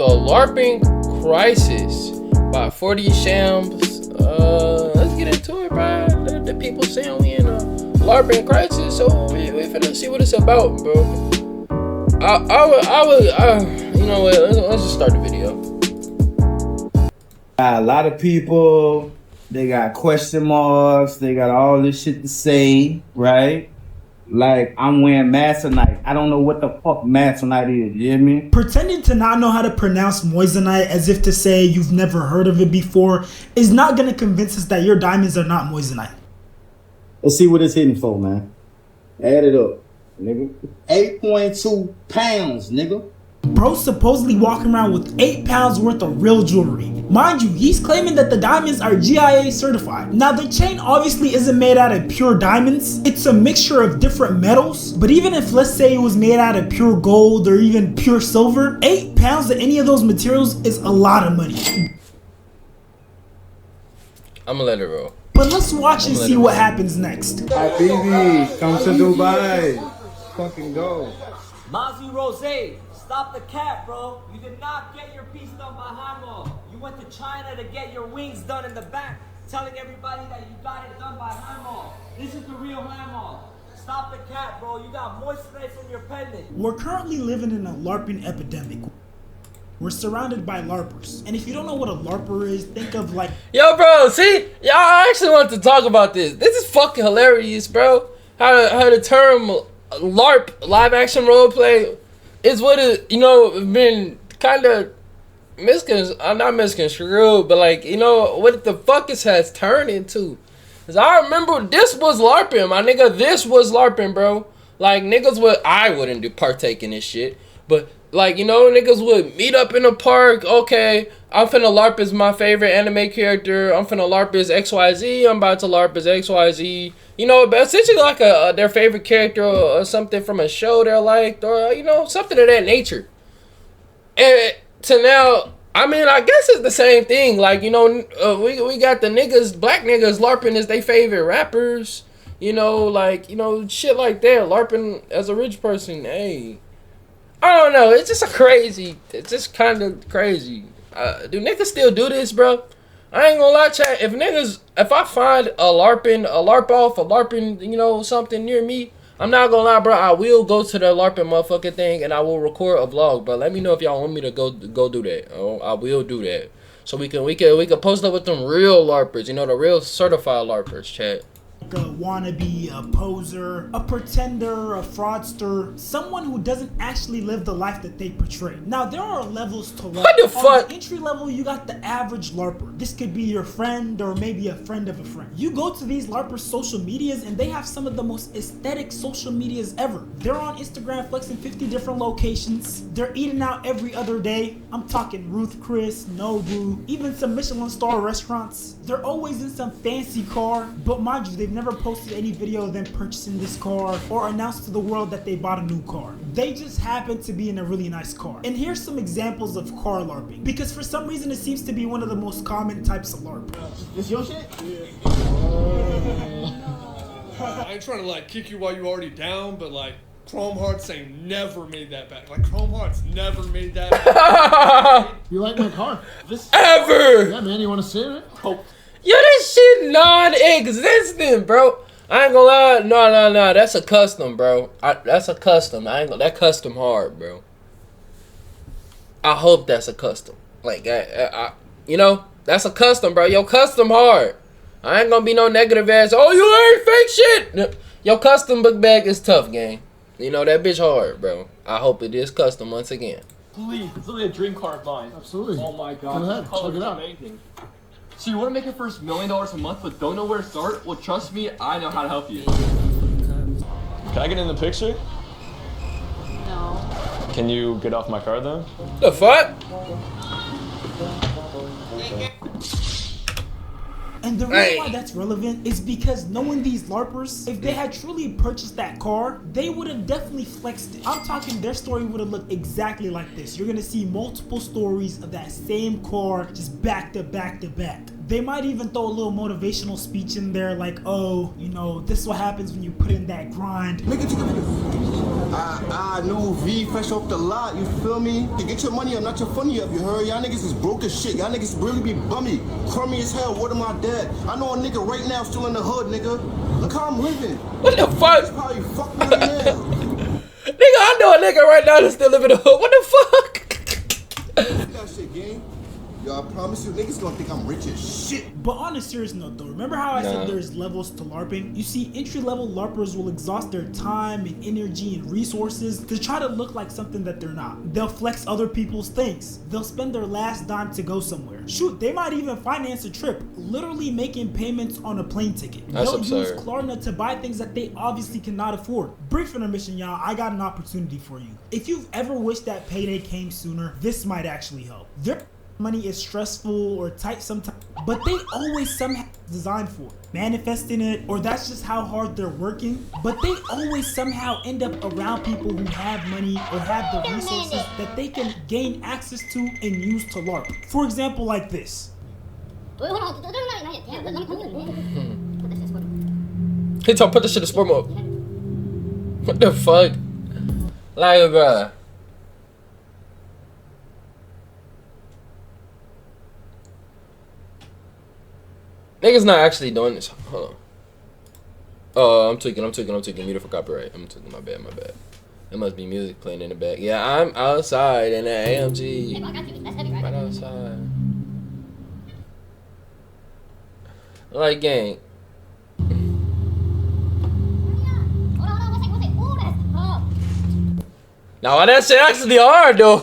The LARPing Crisis by 40 Shams. Let's get into it, bro. The people saying we in a LARPing crisis, so we finna see what it's about, bro. You know what? Let's just start the video. A lot of people, they got question marks, they got all this shit to say, right? Like, I'm wearing Masonite. I don't know what the fuck Masonite is, you hear me? Pretending to not know how to pronounce moissanite as if to say you've never heard of it before is not gonna convince us that your diamonds are not moissanite. Let's see what it's hitting for, man. Add it up, nigga. 8.2 pounds, nigga. Bro's supposedly walking around with 8 pounds worth of real jewelry. Mind you, he's claiming that the diamonds are GIA certified. Now the chain obviously isn't made out of pure diamonds. It's a mixture of different metals. But even if, let's say, it was made out of pure gold or even pure silver, 8 pounds of any of those materials is a lot of money. I'ma let it roll. But let's watch and see what happens next. Habibi, come to Dubai. Fucking go. Mazi Rose, stop the cap, bro. You did not get your piece done by Hanwha. You went to China to get your wings done in the back, telling everybody that you got it done by Hanwha. This is the real Hanwha. Stop the cap, bro. You got moissanite from your pendant. We're currently living in a LARPing epidemic. We're surrounded by LARPers. And if you don't know what a LARPer is, think of like... Yo, bro, see? Y'all, I actually want to talk about this. This is fucking hilarious, bro. How the term LARP, live action roleplay, is what it, been kind of not misconstrued, but like, what the fuck it has turned into. Cause I remember this was LARPing, my nigga. This was LARPing, bro. Like, I wouldn't partake in this shit, but like, niggas would meet up in a park. Okay, I'm finna LARP as my favorite anime character. I'm finna LARP as XYZ. I'm about to LARP as XYZ. But essentially like their favorite character or something from a show they liked, or something of that nature. And to now, I mean, I guess it's the same thing. Like, we got the niggas, black niggas LARPing as they favorite rappers. Shit like that. LARPing as a rich person. Hey, I don't know. It's just kind of crazy. Do niggas still do this, bro? I ain't gonna lie, chat. If I find a LARP off, a LARPing, something near me, I'm not gonna lie, bro. I will go to the LARPing motherfucking thing and I will record a vlog, bro. Let me know if y'all want me to go do that. Oh, I will do that. So we can post up with them real LARPers, the real certified LARPers, chat. A wannabe, a poser, a pretender, a fraudster, someone who doesn't actually live the life that they portray. Now, there are levels to LARP. What the fuck? On the entry level, you got the average LARPer. This could be your friend or maybe a friend of a friend. You go to these LARPers' social medias and they have some of the most aesthetic social medias ever. They're on Instagram flexing 50 different locations. They're eating out every other day. I'm talking Ruth Chris, Nobu, even some Michelin star restaurants. They're always in some fancy car, but mind you, they've never posted any video of them purchasing this car or announced to the world that they bought a new car. They just happen to be in a really nice car. And here's some examples of car LARPing, because for some reason it seems to be one of the most common types of LARP. This your shit? Yeah. I ain't trying to like kick you while you already down, but like Chrome Hearts ain't never made that back. Like Chrome Hearts never made that back. You like my car? Ever! Yeah, man, you want to see it? Oh. Yo, this shit non-existent, bro. I ain't gonna lie. No. That's a custom, bro. That's a custom. That custom hard, bro. I hope that's a custom. Like, that's a custom, bro. Yo, custom hard. I ain't gonna be no negative ass. Oh, you ain't fake shit. Yo, custom book bag is tough, gang. That bitch hard, bro. I hope it is custom once again. Please, it's literally a dream car of mine. Absolutely. Oh my god. Go ahead, check it out. Amazing. So you want to make your first $1 million a month but don't know where to start? Well, trust me, I know how to help you. Can I get in the picture? No. Can you get off my car then? The fuck? And the reason why that's relevant is because knowing these LARPers, if they had truly purchased that car, they would have definitely flexed it. I'm talking their story would have looked exactly like this. You're gonna see multiple stories of that same car just back to back to back. They might even throw a little motivational speech in there like, oh, you know, this is what happens when you put in that grind. I know V fresh off the lot, you feel me? To get your money up, not your funny up, you heard? Y'all niggas is broke as shit. Y'all niggas really be bummy. Crummy as hell, word of my dad. I know a nigga right now still in the hood, nigga. Look how I'm living. What the fuck? That's probably fuck me right now. Nigga, I know a nigga right now that's still living in the hood. What the fuck? That shit, gang. Yo, I promise you, niggas gonna think I'm rich as shit. But on a serious note though, remember how I said there's levels to LARPing? You see, entry-level LARPers will exhaust their time and energy and resources to try to look like something that they're not. They'll flex other people's things. They'll spend their last dime to go somewhere. Shoot, they might even finance a trip, literally making payments on a plane ticket. That's They'll absurd. use Klarna to buy things that they obviously cannot afford. Brief intermission, y'all, I got an opportunity for you. If you've ever wished that payday came sooner, this might actually help. Their money is stressful or tight sometimes, but they always somehow designed for it. Manifesting it, or that's just how hard they're working, but they always somehow end up around people who have money or have the resources that they can gain access to and use to LARP. For example, like this. He told put this shit in sport mode. What the fuck? Like, bruh. Niggas not actually doing this. Hold on. Oh, I'm tweaking. Muted for copyright. I'm tweaking. My bad. There must be music playing in the back. Yeah, I'm outside in the AMG. Right outside. Like, gang. Now, why that shit actually hard, though?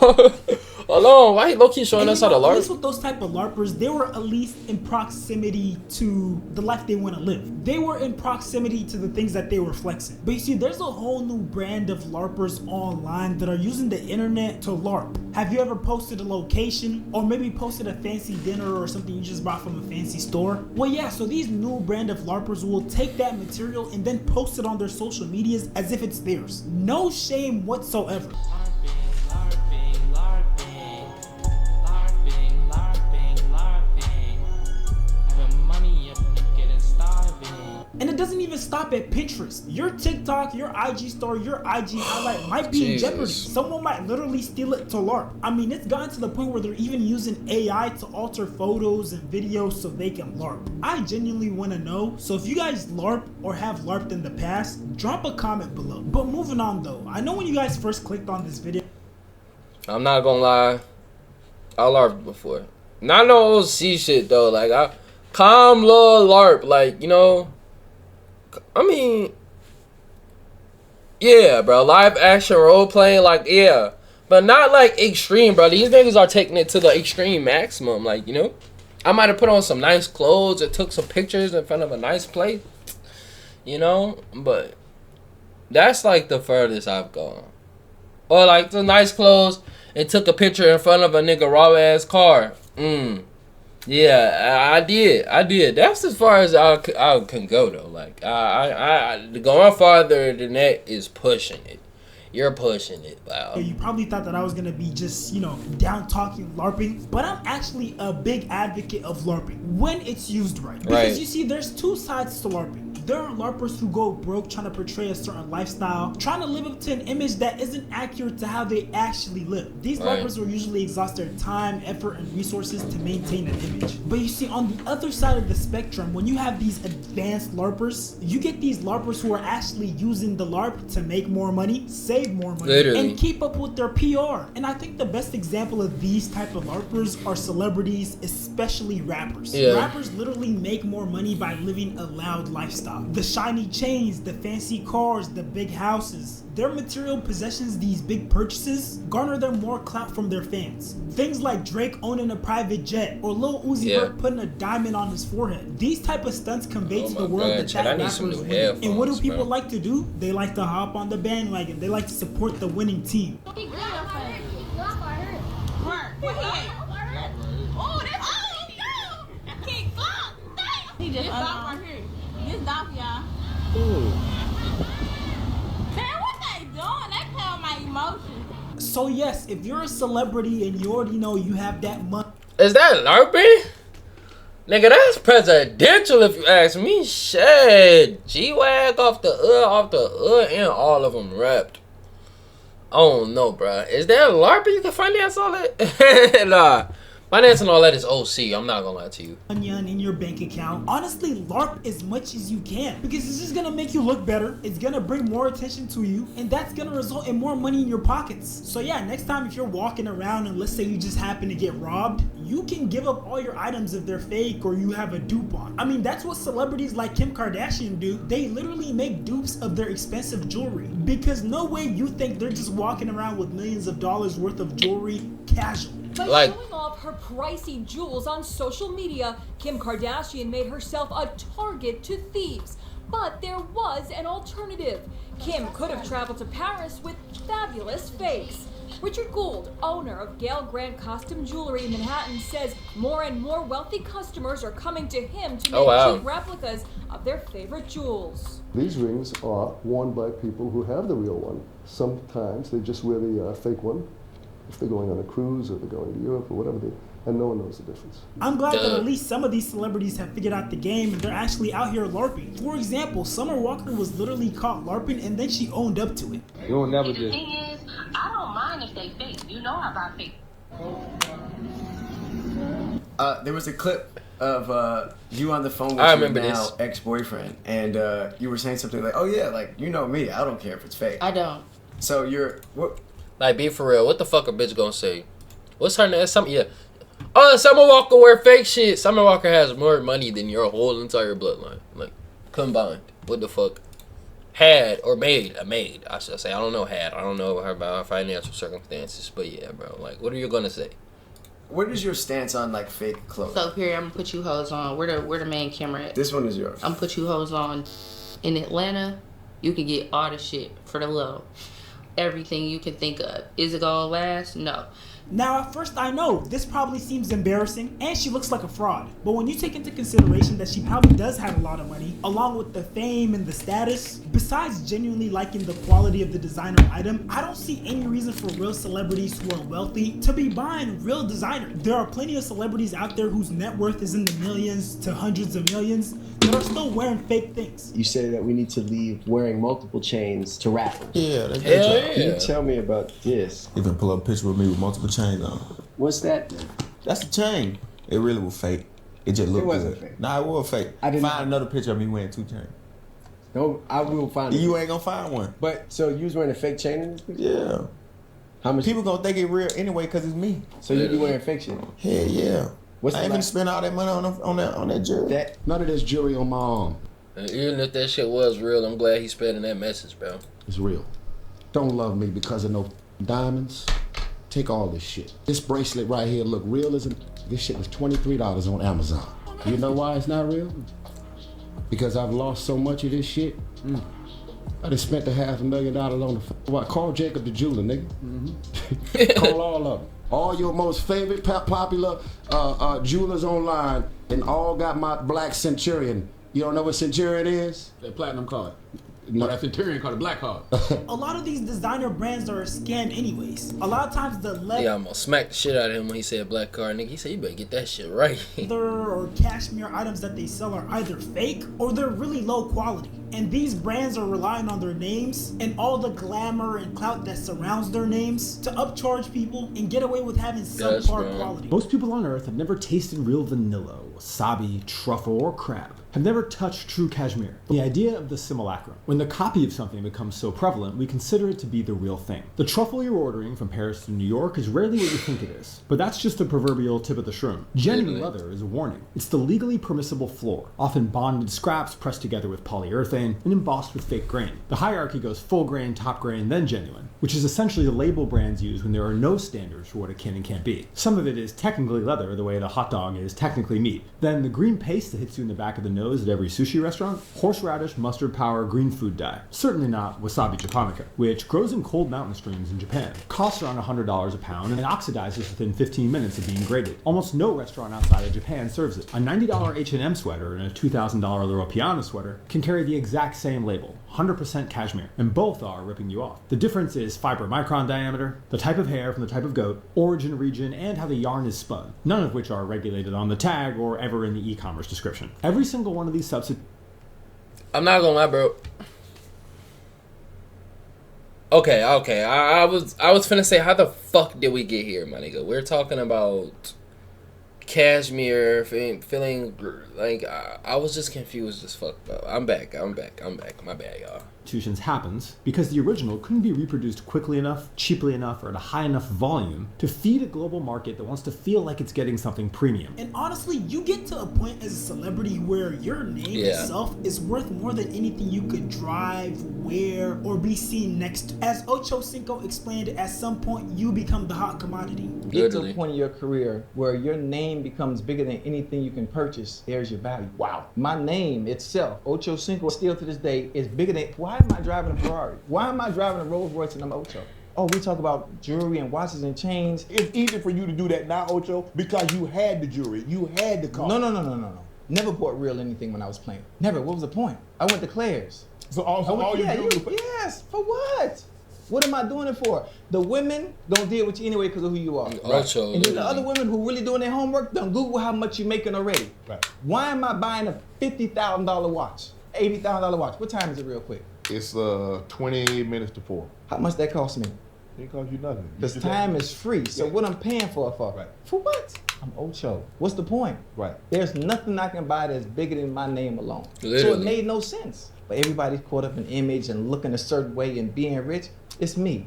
Hold on, why he low-key showing us how to At least LARP? with those type of LARPers, they were at least in proximity to the life they want to live. They were in proximity to the things that they were flexing. But you see, there's a whole new brand of LARPers online that are using the internet to LARP. Have you ever posted a location or maybe posted a fancy dinner or something you just bought from a fancy store? Well, yeah, so these new brand of LARPers will take that material and then post it on their social medias as if it's theirs. No shame whatsoever. And it doesn't even stop at Pinterest. Your TikTok, your IG story, your IG highlight might be in jeopardy. Someone might literally steal it to LARP. I mean, it's gotten to the point where they're even using AI to alter photos and videos so they can LARP. I genuinely want to know. So if you guys LARP or have LARPed in the past, drop a comment below. But moving on though, I know when you guys first clicked on this video, I'm not gonna lie, I LARPed before. Not no OC shit though. Like I calm little LARP, like, you know. I mean, yeah, bro. Live action role playing, like, yeah, but not like extreme, bro. These niggas are taking it to the extreme maximum. Like, you know, I might have put on some nice clothes or took some pictures in front of a nice place, you know, but that's like the furthest I've gone. Or like the nice clothes and took a picture in front of a nigga raw ass car. Yeah, I did. That's as far as I can go though. Like I going farther than that is pushing it. You're pushing it. Wow. You probably thought that I was gonna be just, you know, down talking LARPing, but I'm actually a big advocate of LARPing when it's used right. Because you see, there's two sides to LARPing. There are LARPers who go broke trying to portray a certain lifestyle, trying to live up to an image that isn't accurate to how they actually live. These LARPers will usually exhaust their time, effort, and resources to maintain an image. But you see, on the other side of the spectrum, when you have these advanced LARPers, you get these LARPers who are actually using the LARP to make more money, save more money, and keep up with their PR. And I think the best example of these type of LARPers are celebrities, especially rappers. Rappers literally make more money by living a loud lifestyle. The shiny chains, the fancy cars, the big houses. Their material possessions, these big purchases, garner them more clout from their fans. Things like Drake owning a private jet or Lil Uzi Vert putting a diamond on his forehead. These type of stunts convey to the world that rappers win. And what do people like to do? They like to hop on the bandwagon. They like to support the winning team. He just right here. This dog, y'all. Man, what they doing? They play on my emotions. So yes, if you're a celebrity and you already know you have that money. Is that LARPing? Nigga, that's presidential if you ask me. Shit. G-Wag off the and all of them rapped. I don't know, bro. Is there a LARPer you can finance all that? Nah. Financing all that is OC. I'm not gonna lie to you. Onion in your bank account. Honestly, LARP as much as you can because it's just gonna make you look better. It's gonna bring more attention to you, and that's gonna result in more money in your pockets. So yeah, next time if you're walking around and let's say you just happen to get robbed, you can give up all your items if they're fake or you have a dupe on. I mean, that's what celebrities like Kim Kardashian do. They literally make dupes of their expensive jewelry because no way you think they're just walking around with millions of dollars worth of jewelry casual. By showing off her pricey jewels on social media, Kim Kardashian made herself a target to thieves. But there was an alternative. Kim could have traveled to Paris with fabulous fakes. Richard Gould, owner of Gale Grant Costume Jewelry in Manhattan, says more and more wealthy customers are coming to him to make cheap replicas of their favorite jewels. These rings are worn by people who have the real one. Sometimes they just wear the fake one. If they're going on a cruise or they're going to Europe or whatever, and no one knows the difference. I'm glad that at least some of these celebrities have figured out the game and they're actually out here LARPing. For example, Summer Walker was literally caught LARPing and then she owned up to it. You will never do. The thing is, I don't mind if they fake. You know I buy fake. There was a clip of you on the phone with your now ex-boyfriend, and you were saying something like, "Oh yeah, like you know me, I don't care if it's fake." I don't. So you're what? Like, be for real. What the fuck a bitch gonna say? What's her name? Oh, Summer Walker wear fake shit. Summer Walker has more money than your whole entire bloodline, like combined. What the fuck? Had or made a maid? I should say. I don't know. I don't know about her financial circumstances, but yeah, bro. Like, what are you gonna say? What is your stance on like fake clothes? So here, I'm gonna put you hoes on. Where the main camera at? This one is yours. I'm gonna put you hoes on. In Atlanta, you can get all the shit for the low. Everything you can think of. Is it gonna last? No. Now at first I know this probably seems embarrassing and she looks like a fraud, but when you take into consideration that she probably does have a lot of money along with the fame and the status, besides genuinely liking the quality of the designer item, I don't see any reason for real celebrities who are wealthy to be buying real designer. There are plenty of celebrities out there whose net worth is in the millions to hundreds of millions that are still wearing fake things. You say that we need to leave wearing multiple chains to rappers. Yeah, that's good. Can you tell me about this? Even pull up a picture with me with multiple chains on. What's that? That's the chain. It really was fake. It just looked wasn't good. fake. Nah, it was fake. I didn't find another picture of me wearing 2 chains. No, I will find it. You ain't gonna find one. But so you was wearing a fake chain in this picture? Yeah. How much? People gonna think it real anyway because it's me. So you be wearing fake shit? Hell yeah. What's I ain't gonna spend all that money on that jewelry. None of this jewelry on my arm. And even if that shit was real, I'm glad he's spreading that message, bro. It's real. Don't love me because of no diamonds. Take all this shit. This bracelet right here look real as this shit was $23 on Amazon. You know why it's not real? Because I've lost so much of this shit. I just spent $500,000 on the what? Call Jacob the jeweler, nigga. Call all of them. All your most favorite popular jewelers online, and all got my black Centurion. You don't know what Centurion is? The platinum card. No. That Centurion card, the black card. A lot of these designer brands are a scam anyways. A lot of times the Yeah, I'm gonna smack the shit out of him when he said black card, nigga. He said, you better get that shit right. leather or cashmere items that they sell are either fake or they're really low quality. And these brands are relying on their names and all the glamour and clout that surrounds their names to upcharge people and get away with having subpar quality. Most people on Earth have never tasted real vanilla, wasabi, truffle, or crab. Have never touched true cashmere. The idea of the simulacrum. When the copy of something becomes so prevalent, we consider it to be the real thing. The truffle you're ordering from Paris to New York is rarely what you think it is, but that's just the proverbial tip of the shroom. Genuine leather is a warning. It's the legally permissible floor, often bonded scraps pressed together with polyurethane and embossed with fake grain. The hierarchy goes full grain, top grain, then genuine, which is essentially the label brands use when there are no standards for what it can and can't be. Some of it is technically leather, the way the hot dog is technically meat. Then the green paste that hits you in the back of the nose at every sushi restaurant, horseradish, mustard power, green food dye. Certainly not wasabi japonica, which grows in cold mountain streams in Japan. Costs around $100 a pound and oxidizes within 15 minutes of being graded. Almost no restaurant outside of Japan serves it. A $90 H&M sweater and a $2,000 Loro Piana sweater can carry the exact same label. 100% cashmere, and both are ripping you off. The difference is fiber micron diameter, the type of hair from the type of goat, origin region, and how the yarn is spun, none of which are regulated on the tag or ever in the e-commerce description. Every single one of these substitutes. I'm not gonna lie, bro. Okay. I was finna say, how the fuck did we get here, my nigga? We're talking about cashmere, feeling like I was just confused as fuck, bro. I'm back. My bad, y'all. Happens because the original couldn't be reproduced quickly enough, cheaply enough, or at a high enough volume to feed a global market that wants to feel like it's getting something premium. And honestly, you get to a point as a celebrity where your name itself is worth more than anything you could drive, wear, or be seen next to. As Ocho Cinco explained, at some point you become the hot commodity. Get to a point in your career where your name becomes bigger than anything you can purchase. There's your value. Wow. My name itself, Ocho Cinco, still to this day, is bigger than. Why am I driving a Ferrari? Why am I driving a Rolls Royce and I'm Ocho? Oh, we talk about jewelry and watches and chains. It's easy for you to do that now, Ocho, because you had the jewelry, you had the car. No. Never bought real anything when I was playing. Never. What was the point? I went to Claire's. So all you do? Yes. For what? What am I doing it for? The women don't deal with you anyway because of who you are. Ocho, and then the other women who really doing their homework, don't Google how much you're making already. Right. Why am I buying a $50,000 watch? $80,000 watch? What time is it real quick? It's 20 minutes to 4. How much that cost me? It costs you nothing. Because time is free. So what I'm paying for? Right. For what? I'm Ocho. What's the point? Right. There's nothing I can buy that's bigger than my name alone. Literally. So it made no sense. But everybody's caught up in image and looking a certain way and being rich. It's me.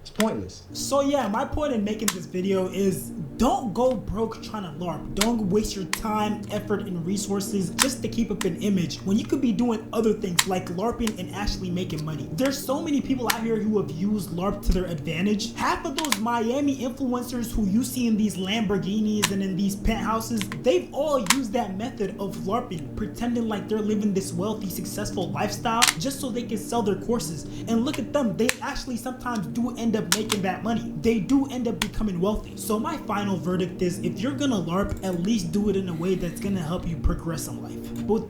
It's pointless. So yeah, my point in making this video is don't go broke trying to LARP. Don't waste your time, effort, and resources just to keep up an image when you could be doing other things like LARPing and actually making money. There's so many people out here who have used LARP to their advantage. Half of those Miami influencers who you see in these Lamborghinis and in these penthouses, they've all used that method of LARPing, pretending like they're living this wealthy, successful lifestyle just so they can sell their courses. And look at them, they actually sometimes do end up making that money. They do end up becoming wealthy. So my final verdict is, if you're gonna LARP, at least do it in a way that's gonna help you progress in life. But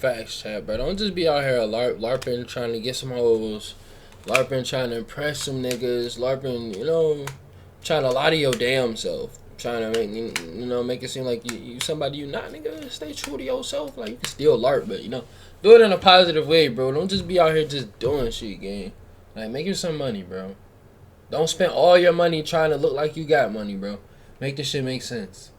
Facts, chat, bro. Don't just be out here LARPing trying to get some hoes, LARPing trying to impress some niggas, LARPing, trying to lie to your damn self, trying to make it seem like you somebody you not, nigga. Stay true to yourself. Like, you can still LARP, but do it in a positive way, bro. Don't just be out here just doing shit, gang. Like, make you some money, bro. Don't spend all your money trying to look like you got money, bro. Make this shit make sense.